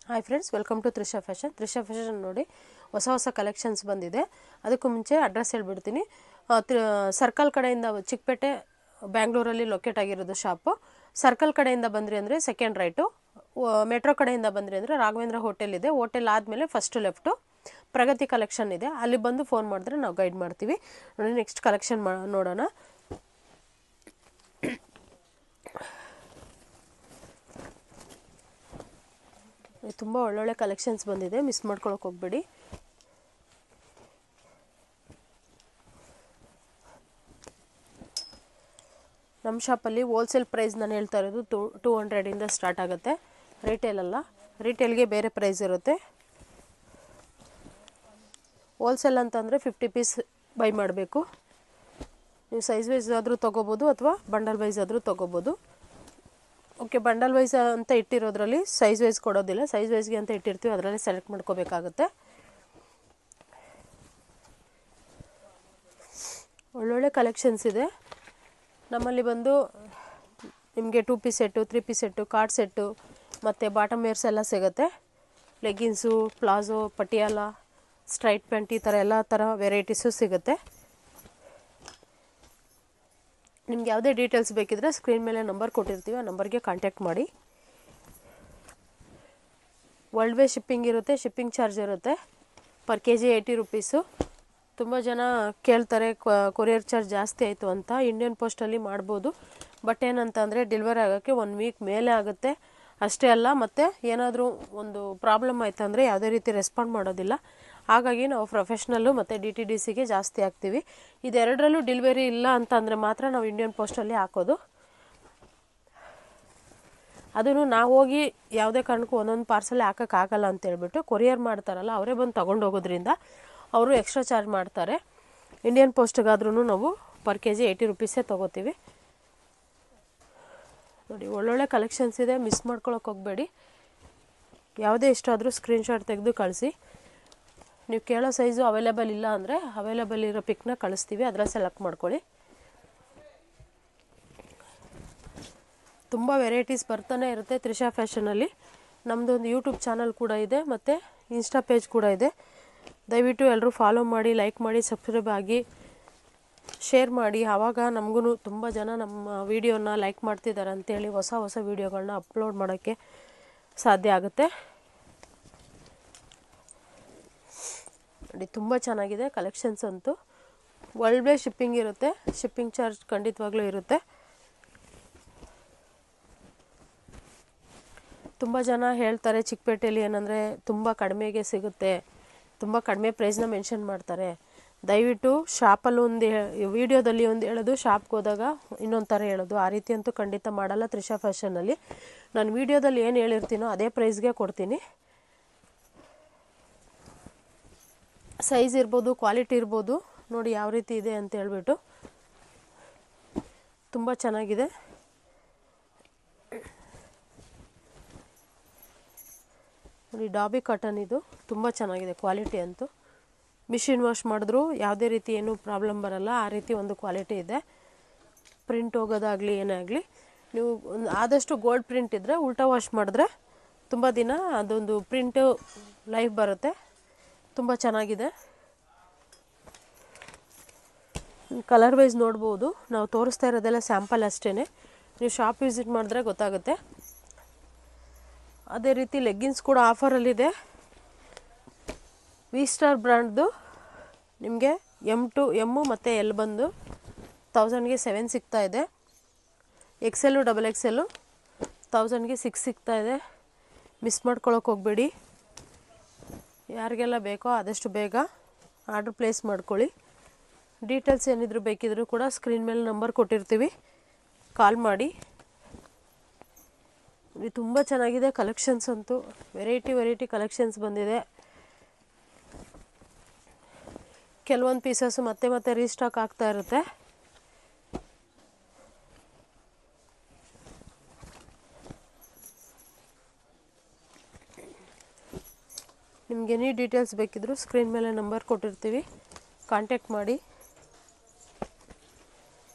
Hi friends, welcome to Trisha fashion ನೋಡಿ ಹೊಸ collections ಬಂದಿದೆ. ಅದಕ್ಕೂ ಮುಂಚೆ ಅಡ್ರೆಸ್ ಹೇಳ್ಬಿಡ್ತೀನಿ. ಸರ್ಕಲ್ ಕಡೆಯಿಂದ ಚಿಕ್ಕಪೇಟೆ ಬ್ಯಾಂಗ್ಳೂರಲ್ಲಿ ಲೊಕೇಟ್ ಆಗಿರೋದು ಶಾಪು. ಸರ್ಕಲ್ ಕಡೆಯಿಂದ ಬಂದ್ರಿ ಅಂದರೆ ಸೆಕೆಂಡ್ ರೈಟು, ಮೆಟ್ರೋ ಕಡೆಯಿಂದ ಬಂದ್ರಿ ಅಂದರೆ ರಾಘವೇಂದ್ರ ಹೋಟೆಲ್ ಇದೆ. ಹೋಟೆಲ್ ಆದಮೇಲೆ ಫಸ್ಟ್ ಲೆಫ್ಟು ಪ್ರಗತಿ ಕಲೆಕ್ಷನ್ ಇದೆ. ಅಲ್ಲಿ ಬಂದು ಫೋನ್ ಮಾಡಿದ್ರೆ ನಾವು ಗೈಡ್ ಮಾಡ್ತೀವಿ. ನೋಡಿ, ನೆಕ್ಸ್ಟ್ ಕಲೆಕ್ಷನ್ ನೋಡೋಣ. ತುಂಬ ಒಳ್ಳೊಳ್ಳೆ ಕಲೆಕ್ಷನ್ಸ್ ಬಂದಿದೆ, ಮಿಸ್ ಮಾಡ್ಕೊಳಕ್ಕೆ ಹೋಗ್ಬೇಡಿ. ನಮ್ಮ ಶಾಪಲ್ಲಿ ಹೋಲ್ಸೇಲ್ ಪ್ರೈಸ್ ನಾನು ಹೇಳ್ತಾ ಇರೋದು 200 ಸ್ಟಾರ್ಟ್ ಆಗುತ್ತೆ. ರಿಟೇಲಲ್ಲ, ರಿಟೇಲ್ಗೆ ಬೇರೆ ಪ್ರೈಸ್ ಇರುತ್ತೆ. ಹೋಲ್ಸೇಲ್ ಅಂತಂದರೆ 50 ಪೀಸ್ ಬೈ ಮಾಡಬೇಕು. ನೀವು ಸೈಜ್ ವೈಸ್ ಆದರೂ ತೊಗೋಬೋದು ಅಥವಾ ಬಂಡಲ್ ವೈಸ್ ಆದರೂ ತೊಗೋಬೋದು. ಓಕೆ, ಬಂಡಲ್ ವೈಸ್ ಅಂತ ಇಟ್ಟಿರೋದ್ರಲ್ಲಿ ಸೈಜ್ ವೈಸ್ ಕೊಡೋದಿಲ್ಲ. ಸೈಜ್ ವೈಸ್ಗೆ ಅಂತ ಇಟ್ಟಿರ್ತೀವಿ, ಅದರಲ್ಲಿ ಸೆಲೆಕ್ಟ್ ಮಾಡ್ಕೋಬೇಕಾಗುತ್ತೆ. ಒಳ್ಳೊಳ್ಳೆ ಕಲೆಕ್ಷನ್ಸ್ ಇದೆ ನಮ್ಮಲ್ಲಿ. ಬಂದು ನಿಮಗೆ 2 piece set, 3 piece set, card set ಮತ್ತು ಬಾಟಮ್ ವೇರ್ಸ್ ಎಲ್ಲ ಸಿಗುತ್ತೆ. Leggings, palazzo, Patiala, straight pant, ಈ ಥರ ಎಲ್ಲ ಥರ ವೆರೈಟೀಸು ಸಿಗುತ್ತೆ. ನಿಮ್ಗೆ ಯಾವುದೇ ಡೀಟೇಲ್ಸ್ ಬೇಕಿದ್ರೆ ಸ್ಕ್ರೀನ್ ಮೇಲೆ ನಂಬರ್ ಕೊಟ್ಟಿರ್ತೀವಿ, ಆ ನಂಬರ್ಗೆ ಕಾಂಟ್ಯಾಕ್ಟ್ ಮಾಡಿ. ವರ್ಲ್ಡ್ ವೇ ಶಿಪ್ಪಿಂಗ್ ಇರುತ್ತೆ, ಶಿಪ್ಪಿಂಗ್ ಚಾರ್ಜ್ ಇರುತ್ತೆ. Per KG 80 rupees. ತುಂಬ ಜನ ಕೇಳ್ತಾರೆ ಕೊರಿಯರ್ ಚಾರ್ಜ್ ಜಾಸ್ತಿ ಆಯಿತು ಅಂತ. ಇಂಡಿಯನ್ ಪೋಸ್ಟಲ್ಲಿ ಮಾಡ್ಬೋದು, ಬಟ್ ಏನಂತ ಅಂದರೆ ಡೆಲಿವರಿ ಆಗೋಕ್ಕೆ 1 ವೀಕ್ ಮೇಲೆ ಆಗುತ್ತೆ. ಅಷ್ಟೇ ಅಲ್ಲ, ಮತ್ತು ಏನಾದರೂ ಒಂದು ಪ್ರಾಬ್ಲಮ್ ಆಯಿತು ಅಂದರೆ ಯಾವುದೇ ರೀತಿ ರೆಸ್ಪಾಂಡ್ ಮಾಡೋದಿಲ್ಲ. ಹಾಗಾಗಿ ನಾವು ಪ್ರೊಫೆಷ್ನಲ್ಲು ಮತ್ತು DTDCಗೆ ಜಾಸ್ತಿ ಹಾಕ್ತೀವಿ. ಇದೆರಡರಲ್ಲೂ ಡೆಲಿವರಿ ಇಲ್ಲ ಅಂತ ಅಂದರೆ ಮಾತ್ರ ನಾವು ಇಂಡಿಯನ್ ಪೋಸ್ಟಲ್ಲಿ ಹಾಕೋದು. ಅದನ್ನು ನಾವು ಹೋಗಿ ಯಾವುದೇ ಕಾರಣಕ್ಕೂ ಒಂದೊಂದು ಪಾರ್ಸಲ್ ಹಾಕೋಕ್ಕಾಗಲ್ಲ ಅಂತೇಳ್ಬಿಟ್ಟು ಕೊರಿಯರ್ ಮಾಡ್ತಾರಲ್ಲ, ಅವರೇ ಬಂದು ತೊಗೊಂಡು ಹೋಗೋದ್ರಿಂದ ಅವರು ಎಕ್ಸ್ಟ್ರಾ ಚಾರ್ಜ್ ಮಾಡ್ತಾರೆ. ಇಂಡಿಯನ್ ಪೋಸ್ಟ್ಗಾದ್ರೂ ನಾವು ಪರ್ ಕೆಜಿ 80 ರುಪೀಸೇ ತೊಗೋತೀವಿ. ನೋಡಿ, ಒಳ್ಳೊಳ್ಳೆ ಕಲೆಕ್ಷನ್ಸ್ ಇದೆ, ಮಿಸ್ ಮಾಡ್ಕೊಳಕ್ಕೆ ಹೋಗಬೇಡಿ. ಯಾವುದೇ ಇಷ್ಟ ಆದರೂ ಸ್ಕ್ರೀನ್ಶಾಟ್ ತೆಗೆದು ಕಳಿಸಿ. ನೀವು ಕೇಳೋ ಸೈಜು ಅವೈಲೇಬಲ್ ಇಲ್ಲ ಅಂದರೆ ಅವೈಲೇಬಲ್ ಇರೋ ಪಿಕ್ನ ಕಳಿಸ್ತೀವಿ, ಅದರಲ್ಲಿ ಸೆಲೆಕ್ಟ್ ಮಾಡ್ಕೊಳ್ಳಿ. ತುಂಬ ವೆರೈಟೀಸ್ ಬರ್ತಾನೆ ಇರುತ್ತೆ ತ್ರಿಷಾ ಫ್ಯಾಷನಲ್ಲಿ. ನಮ್ಮದೊಂದು ಯೂಟ್ಯೂಬ್ ಚಾನಲ್ ಕೂಡ ಇದೆ ಮತ್ತು ಇನ್ಸ್ಟಾ ಪೇಜ್ ಕೂಡ ಇದೆ. ದಯವಿಟ್ಟು ಎಲ್ಲರೂ ಫಾಲೋ ಮಾಡಿ, ಲೈಕ್ ಮಾಡಿ, ಸಬ್ಸ್ಕ್ರೈಬ್ ಆಗಿ, ಶೇರ್ ಮಾಡಿ. ಆವಾಗ ನಮಗೂ ತುಂಬ ಜನ ನಮ್ಮ ವೀಡಿಯೋನ ಲೈಕ್ ಮಾಡ್ತಿದ್ದಾರೆ ಅಂತೇಳಿ ಹೊಸ ವೀಡಿಯೋಗಳನ್ನ ಅಪ್ಲೋಡ್ ಮಾಡೋಕ್ಕೆ ಸಾಧ್ಯ ಆಗುತ್ತೆ. ನೋಡಿ, ತುಂಬ ಚೆನ್ನಾಗಿದೆ ಕಲೆಕ್ಷನ್ಸ್ ಅಂತೂ. ವರ್ಲ್ಡ್ ವೇ ಶಿಪ್ಪಿಂಗ್ ಇರುತ್ತೆ, ಶಿಪ್ಪಿಂಗ್ ಚಾರ್ಜ್ ಖಂಡಿತವಾಗ್ಲೂ ಇರುತ್ತೆ. ತುಂಬ ಜನ ಹೇಳ್ತಾರೆ ಚಿಕ್ಕಪೇಟೆಯಲ್ಲಿ ಏನಂದರೆ ತುಂಬ ಕಡಿಮೆಗೆ ಸಿಗುತ್ತೆ, ತುಂಬ ಕಡಿಮೆ ಪ್ರೈಸ್ನ ಮೆನ್ಷನ್ ಮಾಡ್ತಾರೆ. ದಯವಿಟ್ಟು ಶಾಪಲ್ಲಿ ಒಂದು ವೀಡಿಯೋದಲ್ಲಿ ಒಂದು ಹೇಳೋದು, ಶಾಪ್ಗೆ ಹೋದಾಗ ಇನ್ನೊಂದು ಥರ ಹೇಳೋದು, ಆ ರೀತಿ ಅಂತೂ ಖಂಡಿತ ಮಾಡಲ್ಲ ತ್ರಿಷಾ ಫ್ಯಾಷನಲ್ಲಿ. ನಾನು ವೀಡಿಯೋದಲ್ಲಿ ಏನು ಹೇಳಿರ್ತೀನೋ ಅದೇ ಪ್ರೈಸ್ಗೆ ಕೊಡ್ತೀನಿ. ಸೈಜ್ ಇರ್ಬೋದು, ಕ್ವಾಲಿಟಿ ಇರ್ಬೋದು, ನೋಡಿ ಯಾವ ರೀತಿ ಇದೆ ಅಂತ ಹೇಳ್ಬಿಟ್ಟು. ತುಂಬ ಚೆನ್ನಾಗಿದೆ. ನೋಡಿ, ಡಾಬಿ ಕಾಟನ್ ಇದು ತುಂಬ ಚೆನ್ನಾಗಿದೆ ಕ್ವಾಲಿಟಿ ಅಂತೂ. ಮಿಷಿನ್ ವಾಶ್ ಮಾಡಿದ್ರು ಯಾವುದೇ ರೀತಿ ಏನೂ ಪ್ರಾಬ್ಲಮ್ ಬರಲ್ಲ, ಆ ರೀತಿ ಒಂದು ಕ್ವಾಲಿಟಿ ಇದೆ. ಪ್ರಿಂಟ್ ಹೋಗೋದಾಗಲಿ ಏನೇ ಆಗಲಿ, ನೀವು ಆದಷ್ಟು ಗೋಲ್ಡ್ ಪ್ರಿಂಟ್ ಇದ್ದರೆ ಉಲ್ಟಾ ವಾಶ್ ಮಾಡಿದ್ರೆ ತುಂಬ ದಿನ ಅದೊಂದು ಪ್ರಿಂಟು ಲೈಫ್ ಬರುತ್ತೆ. ತುಂಬ ಚೆನ್ನಾಗಿದೆ. ಕಲರ್ ವೈಸ್ ನೋಡ್ಬೋದು, ನಾವು ತೋರಿಸ್ತಾ ಇರೋದೆಲ್ಲ ಸ್ಯಾಂಪಲ್ ಅಷ್ಟೇ, ನೀವು ಶಾಪ್ ವಿಸಿಟ್ ಮಾಡಿದ್ರೆ ಗೊತ್ತಾಗುತ್ತೆ. ಅದೇ ರೀತಿ ಲೆಗ್ಗಿನ್ಸ್ ಕೂಡ ಆಫರಲ್ಲಿದೆ. ವಿ ಸ್ಟಾರ್ ಬ್ರ್ಯಾಂಡ್ದು ನಿಮಗೆ M to M ಮತ್ತು L ಬಂದು 1000ಗೆ 7 ಸಿಗ್ತಾ ಇದೆ. XL XXL 1000ಗೆ 6 ಸಿಗ್ತಾ ಇದೆ. ಮಿಸ್ ಮಾಡ್ಕೊಳಕ್ಕೆ ಹೋಗಬೇಡಿ. ಯಾರಿಗೆಲ್ಲ ಬೇಕೋ ಆದಷ್ಟು ಬೇಗ ಆರ್ಡ್ರ್ ಪ್ಲೇಸ್ ಮಾಡ್ಕೊಳ್ಳಿ. ಡೀಟೇಲ್ಸ್ ಏನಿದ್ರು ಬೇಕಿದ್ರೂ ಕೂಡ ಸ್ಕ್ರೀನ್ ಮೇಲೆ ನಂಬರ್ ಕೊಟ್ಟಿರ್ತೀವಿ, ಕಾಲ್ ಮಾಡಿ. ತುಂಬ ಚೆನ್ನಾಗಿದೆ ಕಲೆಕ್ಷನ್ಸ್ ಅಂತೂ. ವೆರೈಟಿ ಕಲೆಕ್ಷನ್ಸ್ ಬಂದಿದೆ. ಕೆಲವೊಂದು ಪೀಸಸ್ಸು ಮತ್ತೆ ರೀಸ್ಟಾಕ್ ಆಗ್ತಾ ಇರುತ್ತೆ. ನಿಮ್ಗೆ ಎನಿ ಡೀಟೇಲ್ಸ್ ಬೇಕಿದ್ರೂ ಸ್ಕ್ರೀನ್ ಮೇಲೆ ನಂಬರ್ ಕೊಟ್ಟಿರ್ತೀವಿ, ಕಾಂಟ್ಯಾಕ್ಟ್ ಮಾಡಿ.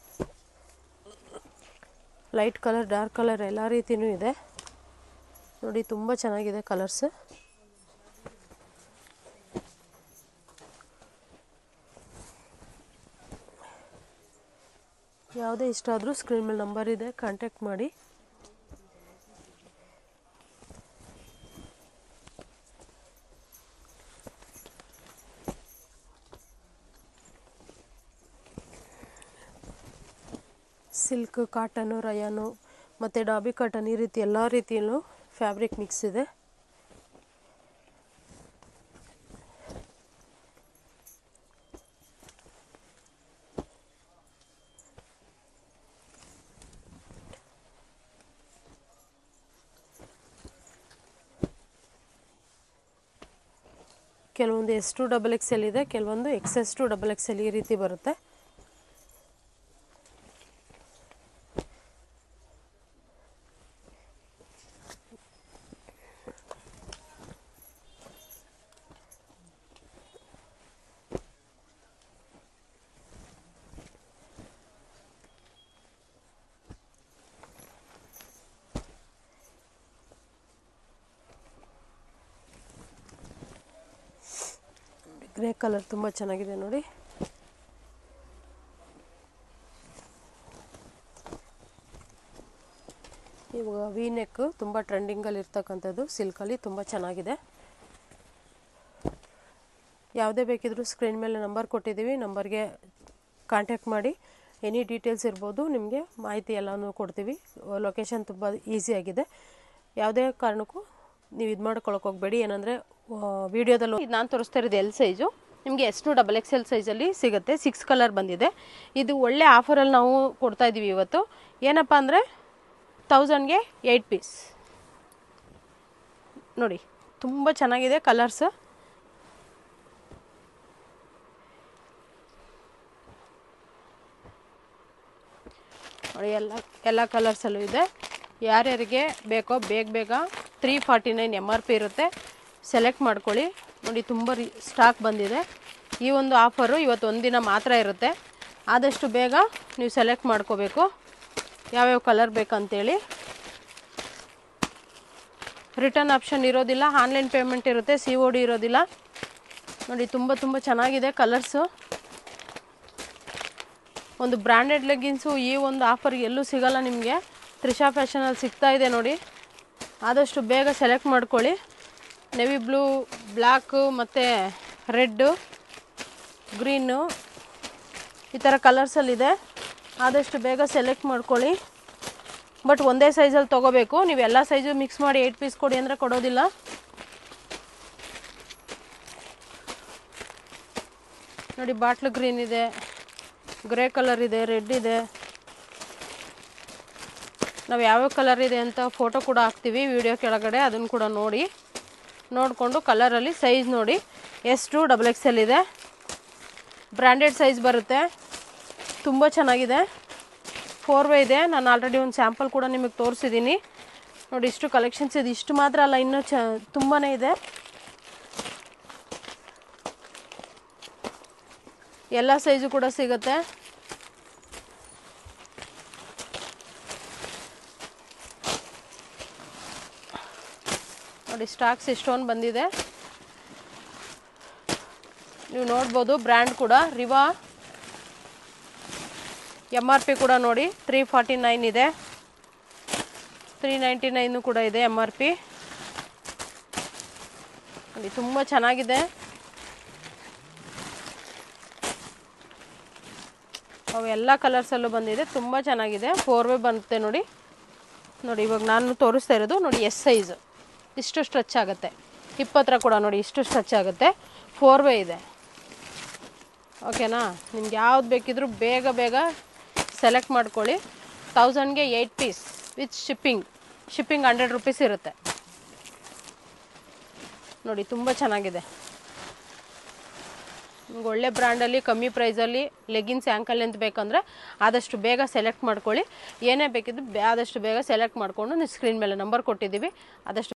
ಲೈಟ್ ಕಲರ್, ಡಾರ್ಕ್ ಕಲರ್ ಎಲ್ಲ ರೀತಿಯೂ ಇದೆ. ನೋಡಿ ತುಂಬ ಚೆನ್ನಾಗಿದೆ ಕಲರ್ಸ್. ಯಾವುದೇ ಇಷ್ಟ ಆದರೂ ಸ್ಕ್ರೀನ್ ಮೇಲೆ ನಂಬರ್ ಇದೆ, ಕಾಂಟ್ಯಾಕ್ಟ್ ಮಾಡಿ. ಸಿಲ್ಕ್, ಕಾಟನು, ರಯಾನು ಮತ್ತು ಡಾಬಿ ಕಾಟನ್, ಈ ರೀತಿ ಎಲ್ಲ ರೀತಿಯಲ್ಲೂ ಫ್ಯಾಬ್ರಿಕ್ ಮಿಕ್ಸ್ ಇದೆ. ಕೆಲವೊಂದು S2XXL ಇದೆ, ಕೆಲವೊಂದು XS2XXL ಈ ರೀತಿ ಬರುತ್ತೆ. ಗ್ರೇ ಕಲರ್ ತುಂಬ ಚೆನ್ನಾಗಿದೆ ನೋಡಿ. ಇವಾಗ ವಿ ನೆಕ್ ತುಂಬ ಟ್ರೆಂಡಿಂಗಲ್ಲಿ ಇರ್ತಕ್ಕಂಥದ್ದು, ಸಿಲ್ಕಲ್ಲಿ ತುಂಬ ಚೆನ್ನಾಗಿದೆ. ಯಾವುದೇ ಬೇಕಿದ್ರೂ ಸ್ಕ್ರೀನ್ ಮೇಲೆ ನಂಬರ್ ಕೊಟ್ಟಿದ್ದೀವಿ, ನಂಬರ್ಗೆ ಕಾಂಟ್ಯಾಕ್ಟ್ ಮಾಡಿ. ಎನಿ ಡೀಟೇಲ್ಸ್ ಇರ್ಬೋದು, ನಿಮಗೆ ಮಾಹಿತಿ ಎಲ್ಲನೂ ಕೊಡ್ತೀವಿ. ಲೊಕೇಶನ್ ತುಂಬ ಈಸಿಯಾಗಿದೆ. ಯಾವುದೇ ಕಾರಣಕ್ಕೂ ನೀವು ಇದು ಮಾಡ್ಕೊಳಕ್ಕೆ ಹೋಗಬೇಡಿ. ಏನಂದರೆ ವಿಡಿಯೋದಲ್ಲೂ ಇದು ನಾನು ತೋರಿಸ್ತಾ ಇರೋದು ಎಲ್ ಸೈಜು, ನಿಮಗೆ S2XXL ಸೈಜಲ್ಲಿ ಸಿಗುತ್ತೆ. 6 ಕಲರ್ ಬಂದಿದೆ. ಇದು ಒಳ್ಳೆ ಆಫರಲ್ಲಿ ನಾವು ಕೊಡ್ತಾ ಇದ್ದೀವಿ ಇವತ್ತು. ಏನಪ್ಪ ಅಂದರೆ 1000ಗೆ 8 ಪೀಸ್ ನೋಡಿ. ತುಂಬ ಚೆನ್ನಾಗಿದೆ ಕಲರ್ಸ್. ನೋಡಿ ಎಲ್ಲ ಕಲರ್ಸಲ್ಲೂ ಇದೆ. ಯಾರ್ಯಾರಿಗೆ ಬೇಕೋ ಬೇಗ 349 MRP ಇರುತ್ತೆ. ಸೆಲೆಕ್ಟ್ ಮಾಡ್ಕೊಳ್ಳಿ. ನೋಡಿ ತುಂಬ ಸ್ಟಾಕ್ ಬಂದಿದೆ. ಈ ಒಂದು ಆಫರು ಇವತ್ತು ಒಂದಿನ ಮಾತ್ರ ಇರುತ್ತೆ. ಆದಷ್ಟು ಬೇಗ ನೀವು ಸೆಲೆಕ್ಟ್ ಮಾಡ್ಕೋಬೇಕು ಯಾವ್ಯಾವ ಕಲರ್ ಬೇಕಂತೇಳಿ. ರಿಟರ್ನ್ ಆಪ್ಷನ್ ಇರೋದಿಲ್ಲ, ಆನ್ಲೈನ್ ಪೇಮೆಂಟ್ ಇರುತ್ತೆ, COD ಇರೋದಿಲ್ಲ. ನೋಡಿ ತುಂಬ ಚೆನ್ನಾಗಿದೆ ಕಲರ್ಸು. ಒಂದು ಬ್ರ್ಯಾಂಡೆಡ್ ಲೆಗ್ಗಿನ್ಸು ಈ ಒಂದು ಆಫರ್ ಎಲ್ಲೂ ಸಿಗಲ್ಲ ನಿಮಗೆ. ತ್ರಿಷಾ ಫ್ಯಾಷನಲ್ಲಿ ಸಿಗ್ತಾ ಇದೆ ನೋಡಿ. ಆದಷ್ಟು ಬೇಗ ಸೆಲೆಕ್ಟ್ ಮಾಡ್ಕೊಳ್ಳಿ. ನೆವಿ ಬ್ಲೂ, ಬ್ಲ್ಯಾಕು ಮತ್ತು ರೆಡ್ಡು, ಗ್ರೀನು ಈ ಥರ ಕಲರ್ಸಲ್ಲಿದೆ. ಆದಷ್ಟು ಬೇಗ ಸೆಲೆಕ್ಟ್ ಮಾಡ್ಕೊಳ್ಳಿ. ಬಟ್ ಒಂದೇ ಸೈಜಲ್ಲಿ ತೊಗೋಬೇಕು. ನೀವು ಎಲ್ಲ ಸೈಜು ಮಿಕ್ಸ್ ಮಾಡಿ 8 ಪೀಸ್ ಕೊಡಿ ಅಂದರೆ ಕೊಡೋದಿಲ್ಲ. ನೋಡಿ ಬಾಟ್ಲ್ ಗ್ರೀನ್ ಇದೆ, ಗ್ರೇ ಕಲರ್ ಇದೆ, ರೆಡ್ ಇದೆ. ನಾವು ಯಾವ್ಯಾವ ಕಲರ್ ಇದೆ ಅಂತ ಫೋಟೋ ಕೂಡ ಹಾಕ್ತೀವಿ ವಿಡಿಯೋ ಕೆಳಗಡೆ, ಅದನ್ನು ಕೂಡ ನೋಡಿಕೊಂಡು ಕಲರಲ್ಲಿ ಸೈಜ್ ನೋಡಿ. S2XXL ಇದೆ, ಬ್ರ್ಯಾಂಡೆಡ್ ಸೈಜ್ ಬರುತ್ತೆ. ತುಂಬ ಚೆನ್ನಾಗಿದೆ. 4 ಇದೆ. ನಾನು ಆಲ್ರೆಡಿ ಒಂದು ಸ್ಯಾಂಪಲ್ ಕೂಡ ನಿಮಗೆ ತೋರಿಸಿದ್ದೀನಿ ನೋಡಿ. ಇಷ್ಟು ಕಲೆಕ್ಷನ್ಸ್ ಇದೆ. ಇಷ್ಟು ಮಾತ್ರ ಅಲ್ಲ, ಇನ್ನೂ ತುಂಬಾ ಇದೆ. ಎಲ್ಲ ಸೈಜು ಕೂಡ ಸಿಗುತ್ತೆ. ನೋಡಿ ಸ್ಟಾಕ್ಸ್ ಎಷ್ಟೊಂದು ಬಂದಿದೆ, ನೀವು ನೋಡ್ಬೋದು. ಬ್ರ್ಯಾಂಡ್ ಕೂಡ ರಿವಾ. MRP ಕೂಡ ನೋಡಿ 349 ಇದೆ, 399 ಕೂಡ ಇದೆ MRP. ನೋಡಿ ತುಂಬ ಚೆನ್ನಾಗಿದೆ. ಅವು ಎಲ್ಲ ಕಲರ್ಸಲ್ಲೂ ಬಂದಿದೆ, ತುಂಬ ಚೆನ್ನಾಗಿದೆ. 4 ಬರುತ್ತೆ ನೋಡಿ. ಇವಾಗ ನಾನು ತೋರಿಸ್ತಾ ಇರೋದು ನೋಡಿ S ಸೈಜ್. ಇಷ್ಟು ಸ್ಟ್ರೆಚ್ ಆಗುತ್ತೆ. ಹಿಪ್ ಹತ್ರ ಕೂಡ ನೋಡಿ ಇಷ್ಟು ಸ್ಟ್ರೆಚ್ ಆಗುತ್ತೆ. 4 ಇದೆ. ಓಕೆನಾ? ನಿಮ್ಗೆ ಯಾವ್ದು ಬೇಕಿದ್ರೂ ಬೇಗ ಸೆಲೆಕ್ಟ್ ಮಾಡ್ಕೊಳ್ಳಿ. 1000ಗೆ 8 ಪೀಸ್ ವಿತ್ ಶಿಪ್ಪಿಂಗ್ 100 ರೂಪೀಸ್ ಇರುತ್ತೆ ನೋಡಿ. ತುಂಬ ಚೆನ್ನಾಗಿದೆ. ನಿಮ್ಗೆ ಒಳ್ಳೆ ಬ್ರ್ಯಾಂಡಲ್ಲಿ ಕಮ್ಮಿ ಪ್ರೈಸಲ್ಲಿ ಲೆಗಿನ್ಸ್ ಆ್ಯಂಕಲ್ ಲೆಂತ್ ಬೇಕಂದರೆ ಆದಷ್ಟು ಬೇಗ ಸೆಲೆಕ್ಟ್ ಮಾಡ್ಕೊಳ್ಳಿ. ಏನೇ ಬೇಕಿದ್ರು ಆದಷ್ಟು ಬೇಗ ಸೆಲೆಕ್ಟ್ ಮಾಡಿಕೊಂಡು ನೀವು ಸ್ಕ್ರೀನ್ ಮೇಲೆ ನಂಬರ್ ಕೊಟ್ಟಿದ್ದೀವಿ. ಆದಷ್ಟು